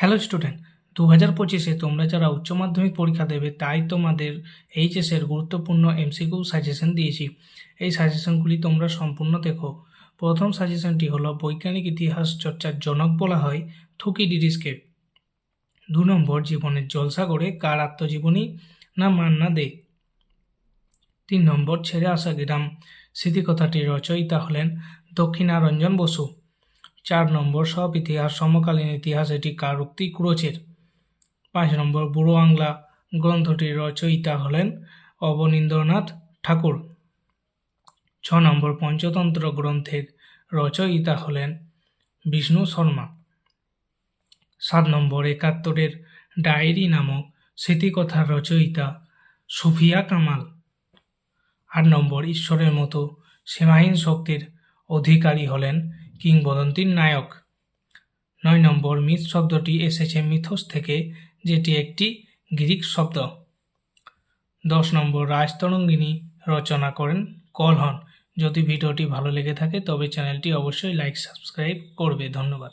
Hello student, 2025-এ তোমরা যারা উচ্চ মাধ্যমিক পরীক্ষা দেবে তাই তোমাদের এইচএসের গুরুত্বপূর্ণ এমসিকিউ সাজেশন দিয়েছি। এই সাজেশনগুলি তোমরা সম্পূর্ণ দেখো। প্রথম সাজেশনটি হলো বৈজ্ঞানিক ইতিহাস চর্চার জনক বলা হয় থুকিডিডিসকে। 2 নম্বর জীবনের জলসাগরে কার আত্মজীবনী না মান্না দে। 3 নম্বর ছেড়ে আসা গ্রাম স্মৃতিকথাটির রচয়িতা হলেন দক্ষিণারঞ্জন বসু। 4 নম্বর সব ইতিহাস সমকালীন ইতিহাস, এটি কার উক্তি? ক্রোচের। 5 নম্বর বুড়ো বাংলা গ্রন্থটির রচয়িতা হলেন অবনীন্দ্রনাথ ঠাকুর। 6 নম্বর পঞ্চতন্ত্র গ্রন্থের রচয়িতা হলেন বিষ্ণু শর্মা। 7 নম্বর 71-এর ডায়েরি নামক স্মৃতিকথার রচয়িতা সুফিয়া কামাল। 8 নম্বর ঈশ্বরের মতো সীমাহীন শক্তির অধিকারী হলেন কিংবদন্তির নায়ক। 9 নম্বর মিথ শব্দটি এসেছে মিথোস থেকে, যেটি একটি গ্রিক শব্দ। 10 নম্বর রাজতরঙ্গিনী রচনা করেন কলহন। যদি ভিডিওটি ভালো লেগে থাকে তবে চ্যানেলটি অবশ্যই লাইক সাবস্ক্রাইব করবে। ধন্যবাদ।